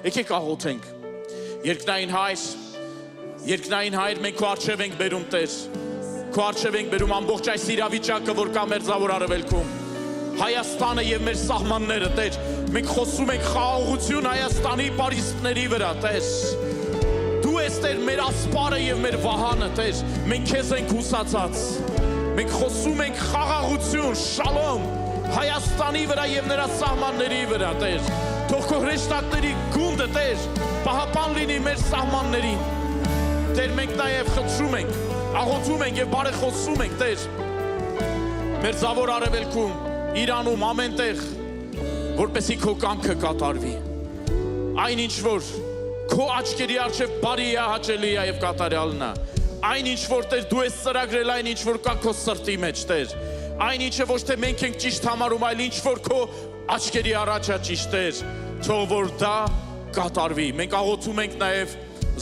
Եկեք աղոթենք։ Երկնային Հայր, մենք քո առջև ենք բերում Տեր։ Քո առջև ենք բերում ամբողջ այս իրավիճակը, որ կա մեր Զավոր Արևելքում։ Հայաստանը եւ մեր սահմանները, Տեր։ Մենք խոսում ենք խաղաղություն Հայաստանի պարիսպների վրա, Տեր։ Դու ես Տեր մեր ասպարը եւ մեր վահանը, Տեր։ Մենք քեզ ենք հուսացած։ Մենք խոսում ենք խաղաղություն, շալոմ Հայաստանի վրա եւ նրա սահմանների վրա, Տեր։ Թող քո հրեշտակների գունդը, Տեր, պահապան լինի մեր սահմաններին։ Տեր, մենք նաեւ խնդրում ենք, աղոթում ենք եւ բարեխոսում ենք, Տեր։ Մեր Զավոր Արևելքում, Իրանում, ամեն տեղ, որպեսզի քո կամքը կատարվի։ Այն ինչ որ քո աչքերի առջև բարի է, հաճելի է եւ կատարյալն է։ Այն ինչ որ Տեր դու ես ծրագրել, այն ինչ որ կա քո սրտի մեջ, Տեր։ Այն ինչը ոչ թե մենք ենք ճիշտ համարում, այլ ինչ որ քո աչքերի առաջ է ճիշտ, Տեր, թող որ դա կատարվի։ Մենք աղոթում ենք նաեւ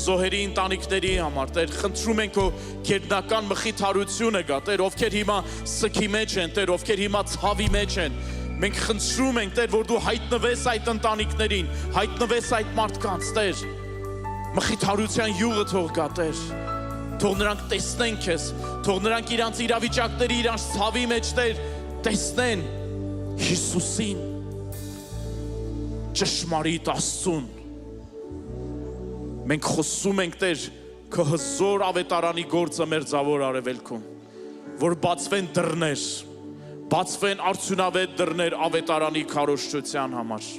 զոհերի ընտանիքների համար, Տեր, խնդրում ենք քո գերբնական մխիթարությունը գա, Տեր, ովքեր հիմա սքի մեջ են, Տեր, ովքեր հիմա ցավի մեջ են։ Մենք խնդրում ենք, Տեր, որ դու հայտնվես այդ ընտանիքներին, հայտնվես այդ մարդկանց, Տեր։ Մխիթարության յուղը թող գա, Տեր։ Թող նրանք տեսնեն քեզ, թող նրանք իրանց իրավիճակների, իրանց ցավի մեջ, Տեր, տեսնեն Հիսուսին, ճշմարիտ Աստծուն։ Մենք խոսում ենք, Տեր, քո հզոր ավետարանի գործը մեր Զավոր Արևելքում, որ բացվեն դռներ, բացվեն արդյունավետ դռներ ավետարանի քարոզչության համար,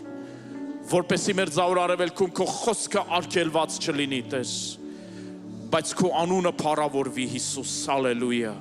որպեսզի մեր Զավոր Արևելքում քո խոսքը արգելված չլինի, Տեր, բայց քո անունը փառավորվի, Հիսուս, հալելույա։